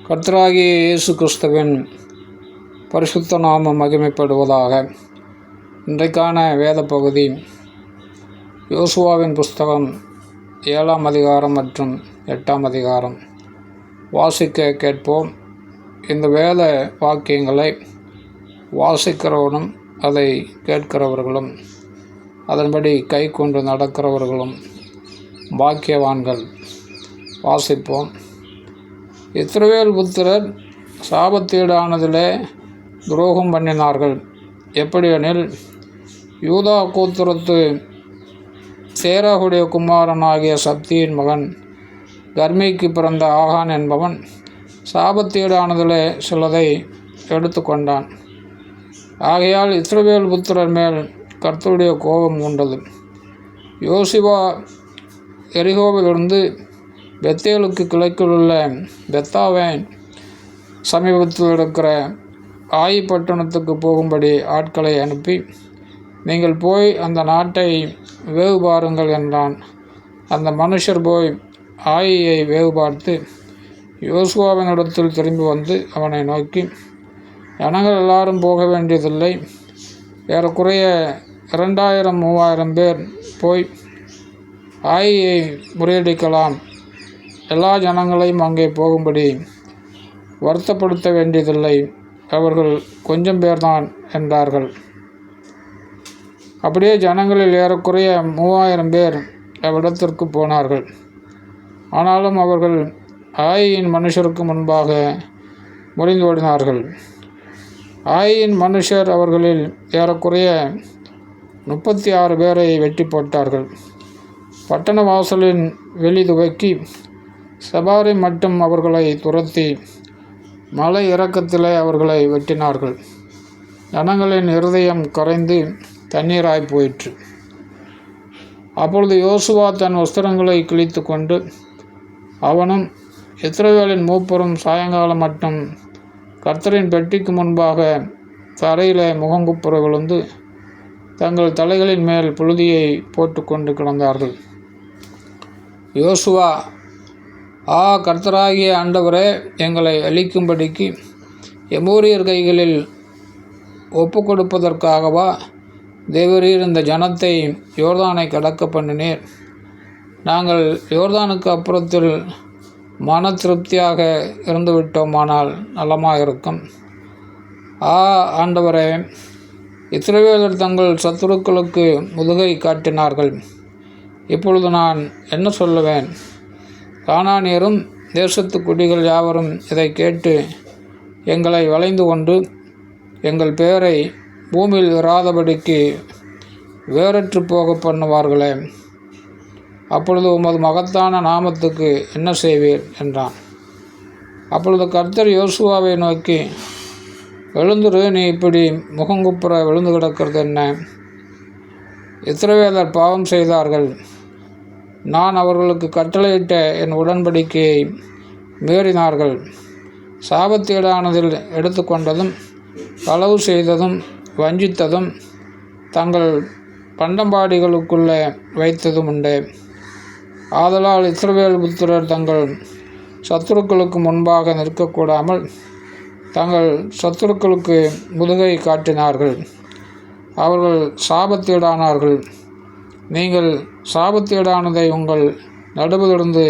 கர்த்தராகிய இயேசு கிறிஸ்துவின் பரிசுத்த நாமம் மகிமைப்படுவதாக. இன்றைக்கான வேத பகுதி யோசுவாவின் புஸ்தகம் 7ஆம் அதிகாரம் மற்றும் 8ஆம் அதிகாரம். வாசிக்க கேட்போம். இந்த வேத வாக்கியங்களை வாசிக்கிறவனும் அதை கேட்கிறவர்களும் அதன்படி கை கொண்டு நடக்கிறவர்களும் பாக்கியவான்கள். வாசிப்போம். இஸ்ரவேல் புத்திரர் சாபத்தீடானதிலே துரோகம் பண்ணினார்கள். எப்படியெனில், யூதா கோத்திரத்து சேராகுடைய குமாரனாகிய சப்தியின் மகன் கர்மிக்கு பிறந்த ஆகான் என்பவன் சாபத்தீடானதிலே சிலதை எடுத்து கொண்டான். ஆகையால் இஸ்ரவேல் புத்திரர் மேல் கர்த்தருடைய கோபம் உண்டது. யோசுவா எரிகோவிலிருந்து பெத்தேலுக்கு கிழக்கிலுள்ள பெத்தாவேன் சமீபத்தில் இருக்கிற ஆயி பட்டணத்துக்கு போகும்படி ஆட்களை அனுப்பி, நீங்கள் போய் அந்த நாட்டை வேவு பாருங்கள் என்றான். அந்த மனுஷர் போய் ஆயியை வேவு பார்த்து யோசுவாவினிடத்தில் திரும்பி வந்து அவனை நோக்கி, ஜனங்கள் எல்லாரும் போக வேண்டியதில்லை, ஏறக்குறைய 2000-3000 பேர் போய் ஆயியை முறியடிக்கலாம், எல்லா ஜனங்களையும் அங்கே போகும்படி வருத்தப்படுத்த வேண்டியதில்லை, அவர்கள் கொஞ்சம் பேர்தான் என்றார்கள். அப்படியே ஜனங்களில் ஏறக்குறைய 3000 பேர் அவ்விடத்திற்கு போனார்கள். ஆனாலும் அவர்கள் ஆயியின் மனுஷருக்கு முன்பாக முறிந்தோடினார்கள். ஆயியின் மனுஷர் அவர்களில் ஏறக்குறைய 36 பேரை வெட்டி போட்டார்கள். பட்டண வாசலின் வெளி துவக்கி செபாரி மட்டும் அவர்களை துரத்தி மலை இறக்கத்திலே அவர்களை வெட்டினார்கள். ஜனங்களின் இருதயம் கரைந்து தண்ணீராய் போயிற்று. அப்பொழுது யோசுவா தன் வஸ்திரங்களை கிழித்து கொண்டு அவனும் இஸ்ரவேலின் மூப்பரும் சாயங்காலம் மட்டும் கர்த்தரின் பெட்டிக்கு முன்பாக தரையிலே முகங்குப்புற விழுந்து தங்கள் தலைகளின் மேல் புழுதியை போட்டுக்கொண்டு கிடந்தார்கள். யோசுவா, கர்த்தராகிய ஆண்டவரே, எங்களை அழிக்கும்படிக்கு எமோரியர் கைகளில் ஒப்பு கொடுப்பதற்காகவா தேவரீர் இந்த ஜனத்தை யோர்தானை கடக்க பண்ணினீர்? நாங்கள் யோர்தானுக்கு அப்புறத்தில் மன திருப்தியாக இருந்துவிட்டோமானால் நலமாயிருக்கும். ஆண்டவரே, இஸ்ரவேலர் தங்கள் சத்துருக்களுக்கு முதுகை காட்டினார்கள். இப்பொழுது நான் என்ன சொல்லுவேன்? கானானியரும் தேசத்து குடிகள் யாவரும் இதை கேட்டு எங்களை வளைந்து கொண்டு எங்கள் பெயரை பூமியில் இராதபடிக்கு வேறற்று போக பண்ணுவார்களே, அப்பொழுது உமது மகத்தான நாமத்துக்கு என்ன செய்வீர் என்றான். அப்பொழுது கர்த்தர் யோசுவாவை நோக்கி, எழுந்துரு, நீ இப்படி முகங்குப்புற விழுந்து கிடக்கிறது என்ன? இஸ்ரவேலர் பாவம் செய்தார்கள். நான் அவர்களுக்கு கட்டளையிட்ட என் உடன்படிக்கையை மீறினார்கள். சாபத்தீடானதில் எடுத்துக்கொண்டதும் களவு செய்ததும் வஞ்சித்ததும் தங்கள் பண்டம்பாடிகளுக்குள்ளே வைத்ததும் உண்டு. ஆதலால் இஸ்ரவேல் புத்திரர் தங்கள் சத்துருக்களுக்கு முன்பாக நிற்கக்கூடாமல் தங்கள் சத்துருக்களுக்கு முதுகை காட்டினார்கள். அவர்கள் சாபத்தீடானார்கள். நீங்கள் சாபத்தீடானதை உங்கள் நடுவிலிருந்து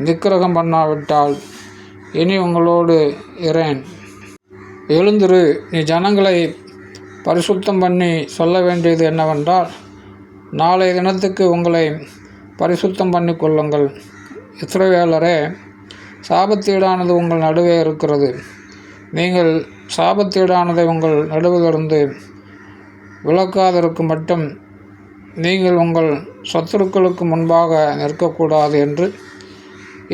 நிக்கிரகம் பண்ணாவிட்டால் இனி உங்களோடு இரேன். எழுந்திரு, நீ ஜனங்களை பரிசுத்தம் பண்ணி சொல்ல வேண்டியது என்னவென்றால், நாளைய தினத்துக்கு உங்களை பரிசுத்தம் பண்ணி கொள்ளுங்கள். இஸ்ரவேலரே, சாபத்தீடானது உங்கள் நடுவே இருக்கிறது. நீங்கள் சாபத்தீடானதை உங்கள் நடுவிலிருந்து விலக்காதிருக்கும் மட்டும் நீங்கள் உங்கள் சத்துருக்களுக்கு முன்பாக நிற்கக்கூடாது என்று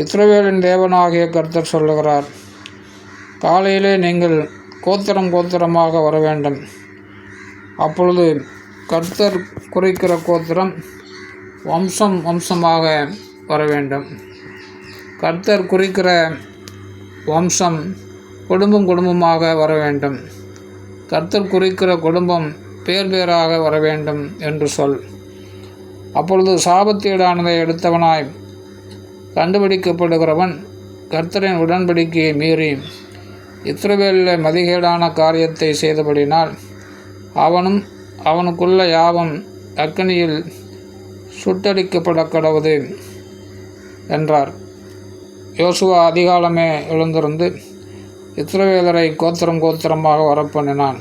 இஸ்ரவேலின் தேவனாகிய கர்த்தர் சொல்லுகிறார். காலையிலே நீங்கள் கோத்திரம் கோத்திரமாக வர வேண்டும். அப்பொழுது கர்த்தர் குறிக்கிற கோத்திரம் வம்சம் வம்சமாக வர வேண்டும். கர்த்தர் குறிக்கிற வம்சம் குடும்பம் குடும்பமாக வர வேண்டும். கர்த்தர் குறிக்கிற குடும்பம் பேர் பேராக வர வேண்டும் என்று சொல். அப்பொழுது சாபத்தீடானதை எடுத்தவனாய் கண்டுபிடிக்கப்படுகிறவன் கர்த்தரின் உடன்படிக்கையை மீறி இஸ்ரவேலில் மதிகேடான காரியத்தை செய்தபடினால் அவனும் அவனுக்குள்ள யாவும் அக்கினியில் சுட்டடிக்கப்பட கடவுது என்றார். யோசுவா அதிகாலமே எழுந்திருந்து இஸ்ரவேலரை கோத்திரம் கோத்திரமாக வரப்பண்ணினான்.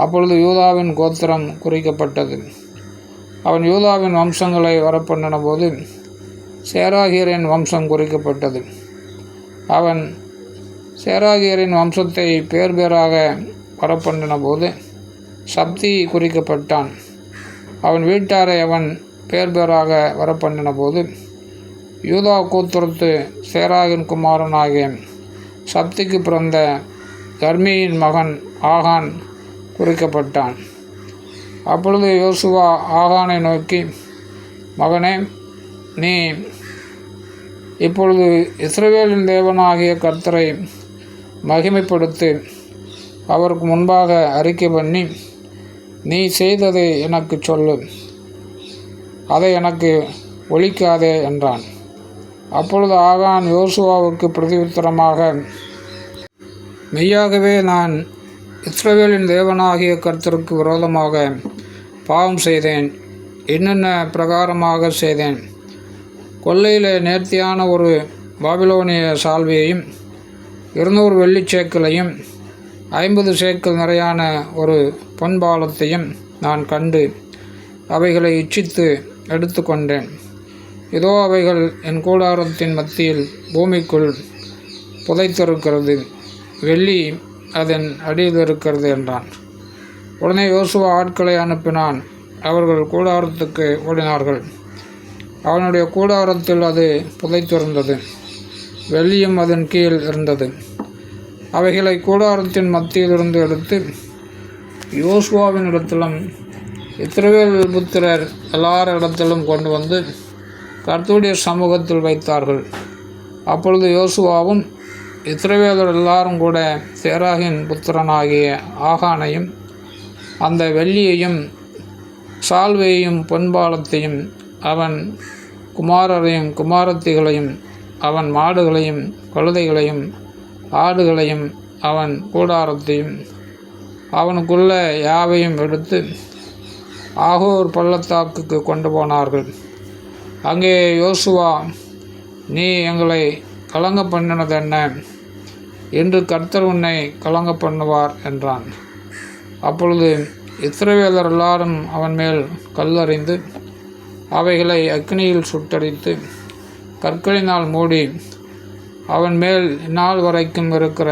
அப்பொழுது யூதாவின் கோத்திரம் குறிக்கப்பட்டது. அவன் யூதாவின் வம்சங்களை வரப்பண்ணின போது சேராகியரின் வம்சம் குறிக்கப்பட்டது. அவன் சேராகியரின் வம்சத்தை பேர் பேராக வரப்பண்ணின போது சப்தி குறிக்கப்பட்டான். அவன் வீட்டாரை அவன் பேர் பேராக வரப்பண்ணின போது யூதா கோத்திரத்து சேராகின் குமாரனாகிய சப்திக்கு பிறந்த கர்மியின் மகன் ஆகான் குறிக்கப்பட்டான். அப்பொழுது யோசுவா ஆகானை நோக்கி, மகனே, நீ இப்பொழுது இஸ்ரவேலின் தேவனாகிய கர்த்தரை மகிமைப்படுத்தி அவருக்கு முன்பாக அறிக்கை பண்ணி நீ செய்ததை எனக்கு சொல்லு, அதை எனக்கு ஒழிக்காதே என்றான். அப்பொழுது ஆகான் யோசுவாவுக்கு பிரதியுத்தரமாக, மெய்யாகவே நான் இஸ்ரவேலின் தேவனாகிய கர்த்தருக்கு விரோதமாக பாவம் செய்தேன். என்னென்ன பிரகாரமாக செய்தேன்? கொள்ளையில் நேர்த்தியான ஒரு பாபிலோனிய சால்வையையும் 200 வெள்ளிச் சேக்கலையும் 50 சேக்கல் நிறையான ஒரு பொன்பாலத்தையும் நான் கண்டு அவைகளை இச்சித்து எடுத்து கொண்டேன். இதோ அவைகள் என் கூடாரத்தின் மத்தியில் பூமிக்குள் புதைத்திருக்கிறது, வெள்ளி அதன் அடியில் இருக்கிறது என்றான். உடனே யோசுவா ஆட்களை அனுப்பினான். அவர்கள் கூடாரத்துக்கு ஓடினார்கள். அவனுடைய கூடாரத்தில் அது புதைத்திருந்தது, வெள்ளியும் அதன் கீழ் இருந்தது. அவைகளை கூடாரத்தின் மத்தியிலிருந்து எடுத்து யோசுவாவின் இடத்திலும் இஸ்ரவேல் புத்திரர் எல்லாரிடத்திலும் கொண்டு வந்து கர்த்தருடைய சமூகத்தில் வைத்தார்கள். அப்பொழுது யோசுவாவும் இஸ்ரவேலர் எல்லாரும் கூட சேராகின் புத்திரனாகிய ஆகானையும் அந்த வெள்ளியையும் சால்வையையும் பொன்பாலத்தையும் அவன் குமாரரையும் குமாரத்திகளையும் அவன் மாடுகளையும் கழுதைகளையும் ஆடுகளையும் அவன் கூடாரத்தையும் அவனுக்குள்ள யாவையும் எடுத்து ஆகோர் பள்ளத்தாக்குக்கு கொண்டு போனார்கள். அங்கே யோசுவா, நீ எங்களை கலங்க பண்ணினதென்ன? என்று கர்த்தர் உன்னை கலங்க பண்ணுவார் என்றான். அப்பொழுது இஸ்ரவேலர் எல்லாரும் அவன் மேல் கல்லறிந்து அவைகளை அக்னியில் சுட்டடித்து கற்களினால் மூடி அவன் மேல் இந்நாள் வரைக்கும் இருக்கிற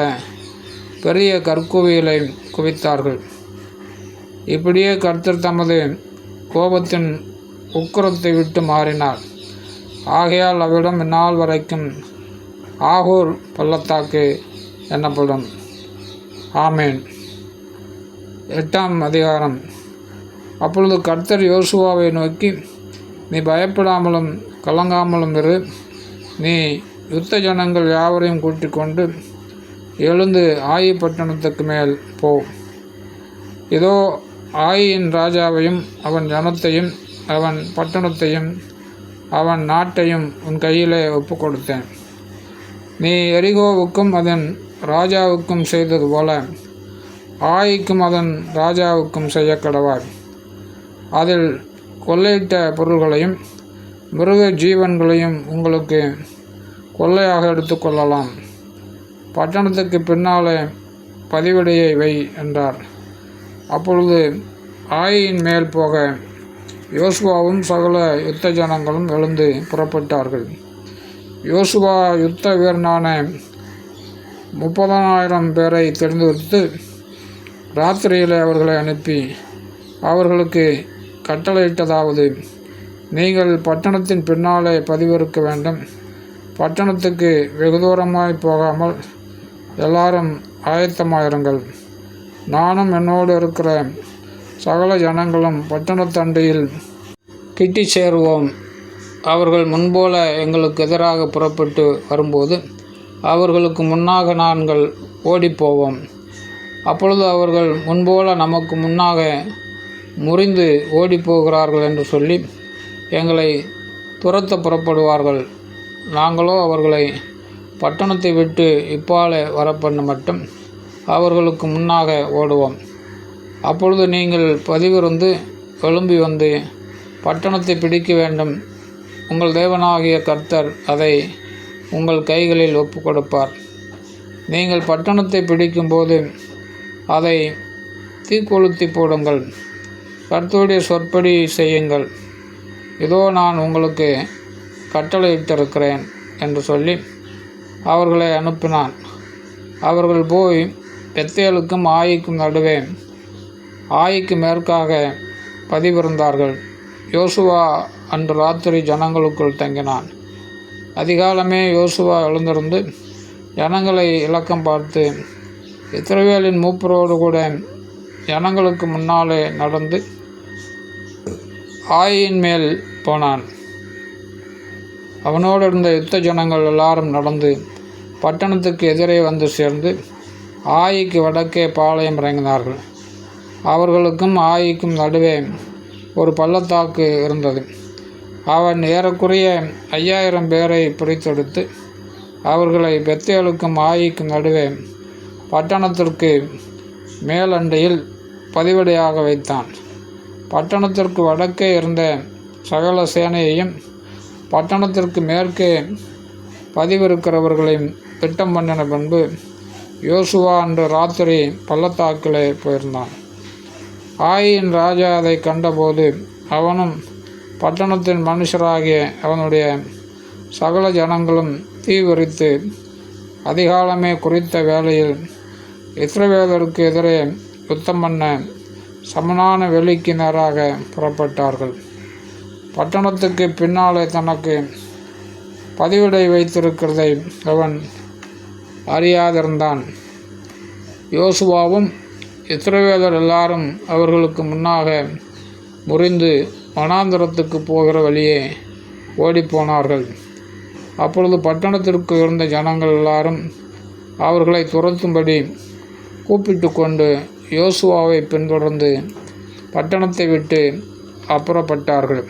பெரிய கற்குவியலை குவித்தார்கள். இப்படியே கர்த்தர் தமது கோபத்தின் உக்கிரத்தை விட்டு மாறினார். ஆகையால் அவ்விடம் இந்நாள் வரைக்கும் ஆகோர் பள்ளத்தாக்கு எனப்படும். ஆமேன். 8ஆம் அதிகாரம். அப்பொழுது கர்த்தர் யோசுவாவை நோக்கி, நீ பயப்படாமலும் கலங்காமலும் இரு. நீ யுத்த ஜனங்கள் யாவரையும் கூட்டிக் கொண்டு எழுந்து ஆயி பட்டணத்துக்கு மேல் போ. இதோ ஆயின் ராஜாவையும் அவன் ஜனத்தையும் அவன் பட்டணத்தையும் அவன் நாட்டையும் உன் கையிலே ஒப்பு கொடுத்தேன். நீ எரிகோவுக்கும் அதன் ராஜாவுக்கும் செய்தது போல ஆயிக்கும் அதன் ராஜாவுக்கும் செய்ய கடவாய். அதில் கொள்ளையிட்ட பொருள்களையும் மிருக ஜீவன்களையும் உங்களுக்கு கொள்ளையாக எடுத்துக்கொள்ளலாம். பட்டணத்துக்கு பின்னாலே பதிவிடையை வை என்றார். அப்பொழுது ஆயின் மேல் போக யோசுவாவும் சகல யுத்த ஜனங்களும் எழுந்து புறப்பட்டார்கள். யோசுவா யுத்த வீரனான 30,000 பேரை தேர்ந்தெடுத்து ராத்திரியில் அவர்களை அனுப்பி அவர்களுக்கு கட்டளையிட்டதாவது, நீங்கள் பட்டணத்தின் பின்னாலே பதிவிருக்க வேண்டும். பட்டணத்துக்கு வெகு தூரமாய் போகாமல் எல்லாரும் ஆயத்தமாயிருங்கள். நானும் என்னோடு இருக்கிற சகல ஜனங்களும் பட்டணத்தண்டையில் கிட்டி சேருவோம். அவர்கள் முன்போல எங்களுக்கு எதிராக புறப்பட்டு வரும்போது அவர்களுக்கு முன்னாக நாங்கள் ஓடிப்போவோம். அப்பொழுது அவர்கள் முன்போல நமக்கு முன்னாக முறிந்து ஓடிப்போகிறார்கள் என்று சொல்லி எங்களை துரத்த புறப்படுவார்கள். நாங்களோ அவர்களை பட்டணத்தை விட்டு இப்பாலே வரப்பண்ண மட்டும் அவர்களுக்கு முன்னாக ஓடுவோம். அப்பொழுது நீங்கள் பதிவிருந்து எழும்பி வந்து பட்டணத்தை பிடிக்க வேண்டும். உங்கள் தேவனாகிய கர்த்தர் அதை உங்கள் கைகளில் ஒப்பு கொடுப்பார். நீங்கள் பட்டணத்தை பிடிக்கும்போது அதை தீக்கொளுத்தி போடுங்கள். கர்த்தருடைய சொற்படி செய்யுங்கள். இதோ நான் உங்களுக்கு கட்டளையிட்டிருக்கிறேன் என்று சொல்லி அவர்களை அனுப்பினான். அவர்கள் போய் பெத்தேலுக்கும் ஆயிக்கும் நடுவே ஆயிக்கு மேற்காக பதிவிருந்தார்கள். யோசுவா அன்று ராத்திரி ஜனங்களுக்குள் தங்கினான். அதிகாலமே யோசுவா எழுந்திருந்து ஜனங்களை இலக்கம் பார்த்து இஸ்ரவேலின் மூப்பரோடு கூட ஜனங்களுக்கு முன்னாலே நடந்து ஆயின் மேல் போனான். அவனோடு இருந்த யுத்த ஜனங்கள் எல்லாரும் நடந்து பட்டணத்துக்கு எதிரே வந்து சேர்ந்து ஆயிக்கு வடக்கே பாளையம் இறங்கினார்கள். அவர்களுக்கும் ஆயிக்கும் நடுவே ஒரு பள்ளத்தாக்கு இருந்தது. அவன் ஏறக்குறைய 5000 பேரை பிரித்தெடுத்து அவர்களை பெத்தேலுக்கும் ஆயிக்கும் நடுவே பட்டணத்திற்கு மேலண்டையில் பதிவடையாக வைத்தான். பட்டணத்திற்கு வடக்கே இருந்த சகல சேனையையும் பட்டணத்திற்கு மேற்கே பதிவிருக்கிறவர்களையும் திட்டம் பண்ணின பின்பு யோசுவா அன்று ராத்திரி பள்ளத்தாக்கிலே போயிருந்தான். ஆயின் ராஜா அதை கண்டபோது அவனும் பட்டணத்தின் மனுஷராகிய அவனுடைய சகல ஜனங்களும் தீவிரித்து அதிகாலமே குறித்த வேளையில் இஸ்ரவேலருக்கு எதிரே யுத்தம் பண்ண சமனான வெளிக்கு நேராக புறப்பட்டார்கள். பட்டணத்துக்கு பின்னாலே தனக்கு பதிவிடை வைத்திருக்கிறதை அவன் அறியாதிருந்தான். யோசுவாவும் இஸ்ரவேலர் எல்லாரும் அவர்களுக்கு முன்னாக முறிந்து வனாந்தரத்துக்கு போகிற வழியே ஓடிப்போனார்கள். அப்பொழுது பட்டணத்திற்கு இருந்த ஜனங்கள் எல்லாரும் அவர்களை துரத்தும்படி கூப்பிட்டு கொண்டு யோசுவாவை பின்தொடர்ந்து பட்டணத்தை விட்டு அப்புறப்பட்டார்கள்.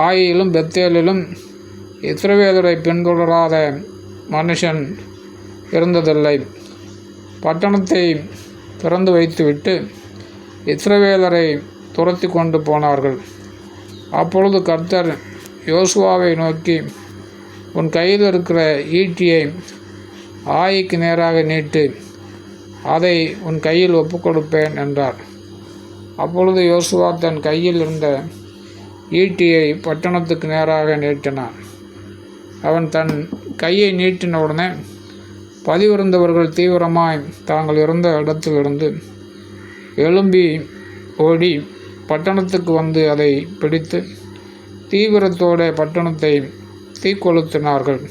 ஆயிலும் பெத்தேலிலும் இஸ்ரவேலரை பின்தொடராத மனுஷன் இருந்ததில்லை. பட்டணத்தை திறந்து வைத்துவிட்டு இஸ்ரவேலரை துரத்தி கொண்டு போனார்கள். அப்பொழுது கர்த்தர் யோசுவாவை நோக்கி, உன் கையில் இருக்கிற ஈட்டியை ஆயிக்கு நேராக நீட்டு, அதை உன் கையில் ஒப்புக்கொடுப்பேன் என்றார். அப்பொழுது யோசுவா தன் கையில் இருந்த ஈட்டியை பட்டணத்துக்கு நேராக நீட்டினான். அவன் தன் கையை நீட்டினவுடனே பதிவிருந்தவர்கள் தீவிரமாய் தாங்கள் இருந்த இடத்திலிருந்து எழும்பி ஓடி பட்டணத்துக்கு வந்து அதை பிடித்து தீவிரத்தோடு பட்டணத்தை தீக்கொளுத்தினார்கள்.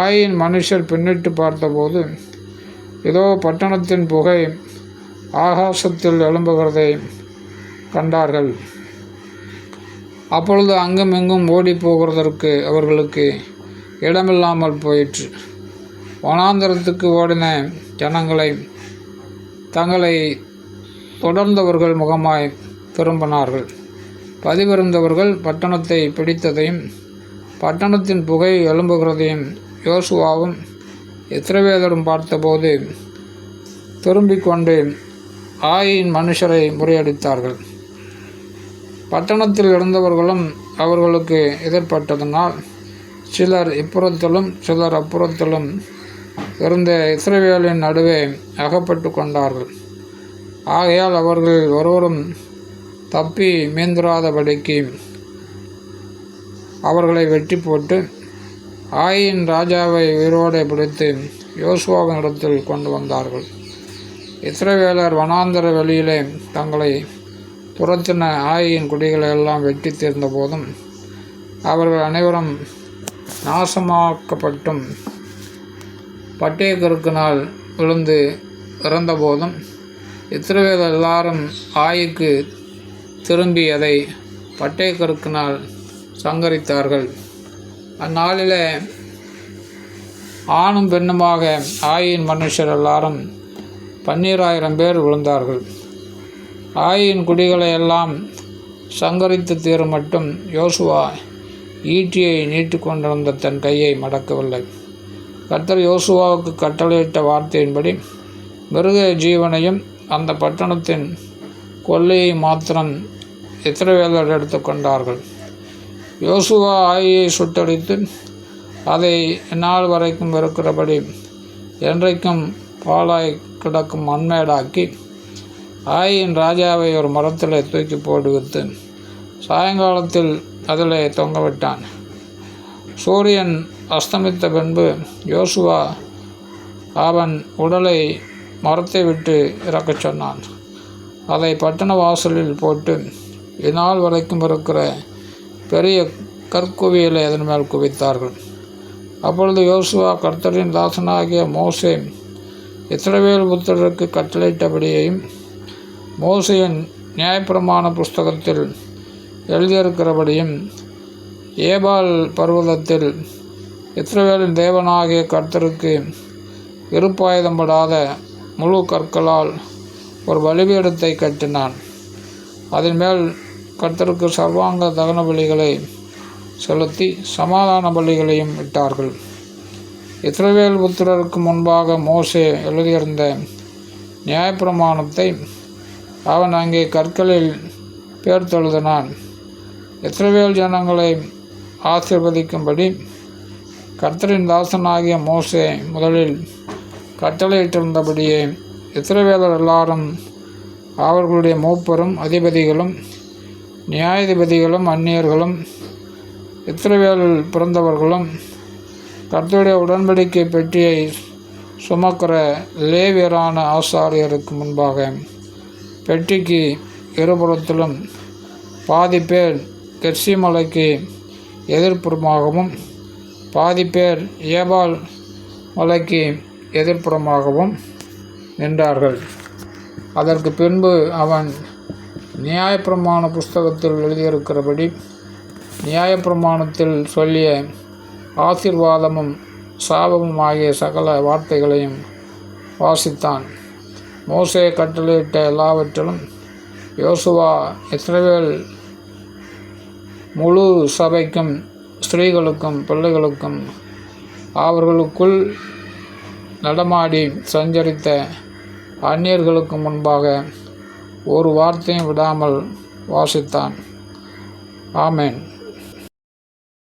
ஆயின் மனுஷர் பின்னிட்டு பார்த்தபோது இதோ பட்டணத்தின் புகை ஆகாசத்தில் எழும்புகிறதை கண்டார்கள். அப்பொழுது அங்கும் இங்கும் ஓடி போகிறதற்கு அவர்களுக்கு இடமில்லாமல் போயிற்று. வனாந்தரத்துக்கு ஓடின ஜனங்களை தங்களை தொடர்ந்தவர்கள் முகமாய் திரும்பினார்கள். பதிவிருந்தவர்கள் பட்டணத்தை பிடித்ததையும் பட்டணத்தின் புகை எழும்புகிறதையும் யோசுவாவும் இஸ்ரவேலரும் பார்த்தபோது திரும்பிக் கொண்டு ஆயின் மனுஷரை முறியடித்தார்கள். பட்டணத்தில் இருந்தவர்களும் அவர்களுக்கு எதிர்பட்டதனால் சிலர் இப்புறத்திலும் சிலர் அப்புறத்திலும் இருந்த இஸ்ரவேலின் நடுவே அகப்பட்டு கொண்டார்கள். ஆகையால் அவர்கள் ஒருவரும் தப்பி மீந்திராதபடிக்கு அவர்களை வெட்டி போட்டு ஆயின் ராஜாவை உயிரோடு பிடித்து யோசுவாவின் இடத்தில் கொண்டு வந்தார்கள். இஸ்ரவேலர் வனாந்தர வெளியிலே தங்களை துரத்தின ஆயின் குடிகளை எல்லாம் வெட்டி தீர்ந்த போதும் அவர்கள் அனைவரும் நாசமாக்கப்பட்டும் பட்டயக்கருக்கினால் விழுந்து இறந்தபோதும் இஸ்ரவேலர் எல்லாரும் ஆயிக்கு திரும்பி அதை பட்டயக்கருக்கினால் சங்கரித்தார்கள். அந்நாளிலே ஆணும் பெண்ணுமாக ஆயின் மனுஷர் எல்லாரும் 12000 பேர் விழுந்தார்கள். ஆயின் குடிகளை எல்லாம் சங்கரித்து தீரும் மட்டும் யோசுவா ஈட்டியை நீட்டு கொண்டிருந்த தன் கையை மடக்கவில்லை. கர்த்தர் யோசுவாவுக்கு கட்டளையிட்ட வார்த்தையின்படி மிருக ஜீவனையும் அந்த பட்டணத்தின் கொள்ளையை மாத்திரம் இஸ்ரவேலர் எடுத்துக்கொண்டார்கள். யோசுவா ஆயியை சுட்டடித்து அதை இந்நாள் வரைக்கும் இருக்கிறபடி என்றைக்கும் பாழாய் கிடக்கும் மண்மேடாக்கி ஆயின் ராஜாவை ஒரு மரத்தில் தூக்கி போடுவித்து சாயங்காலத்தில் அதில் தொங்கவிட்டான். சூரியன் அஸ்தமித்த பின்பு யோசுவா அவன் உடலை மரத்தை விட்டு இறக்கச் சொன்னான். அதை பட்டண வாசலில் போட்டு இந்நாள் வரைக்கும் இருக்கிற பெரிய கற்குவியலை அதன் மேல் குவித்தார்கள். அப்பொழுது யோசுவா கர்த்தரின் தாசனாகிய மோசே இஸ்ரவேல் புத்திரருக்கு கட்டளையிட்டபடியையும் மோசேயின் நியாயப்பிரமாண புஸ்தகத்தில் எழுதியிருக்கிறபடியும் ஏபால் பர்வதத்தில் இஸ்ரவேலின் தேவனாகிய கர்த்தருக்கு இருப்பாயுதம்படாத முழு கற்களால் ஒரு பலிபீடத்தை கட்டினான். அதன் மேல் கர்த்தருக்கு சர்வாங்க தகன பலிகளை செலுத்தி சமாதான பலிகளையும் இட்டார்கள். இஸ்ரவேல் புத்திரருக்கு முன்பாக மோசே எழுதியிருந்த நியாயப்பிரமாணத்தை அவன் அங்கே கற்களில் பேர்த்தெழுதினான். இஸ்ரவேல் ஜனங்களை ஆசீர்வதிக்கும்படி கர்த்தரின் தாசனாகிய மோசே முதலில் கட்டளையிட்டிருந்தபடியே இஸ்ரவேலர் எல்லாரும் அவர்களுடைய மூப்பரும் அதிபதிகளும் நியாயாதிபதிகளும் அந்நியர்களும் இஸ்ரவேலில் பிறந்தவர்களும் கர்த்தருடைய உடன்படிக்கை பெட்டியை சுமக்கிற லேவியரான ஆசாரியருக்கு முன்பாக பெட்டிக்கு இருபுறத்திலும் பாதி பேர் கெர்சி மலைக்கு எதிர்ப்புறமாகவும் பாதி பேர் ஏபால் மலைக்கு எதிர்ப்புறமாகவும் நின்றார்கள். அதற்கு பின்பு அவன் நியாயப்பிரமாண புஸ்தகத்தில் எழுதியிருக்கிறபடி நியாயப்பிரமாணத்தில் சொல்லிய ஆசீர்வாதமும் சாபமும் ஆகிய சகல வார்த்தைகளையும் வாசித்தான். மோசே கட்டளையிட்ட எல்லாவற்றிலும் யோசுவா இஸ்ரவேல் முழு சபைக்கும் ஸ்திரீகளுக்கும் பிள்ளைகளுக்கும் அவர்களுக்குள் நடமாடி சஞ்சரித்த அந்நியர்களுக்கு முன்பாக ஒரு வார்த்தையும் விடாமல் வாசித்தான். ஆமென்.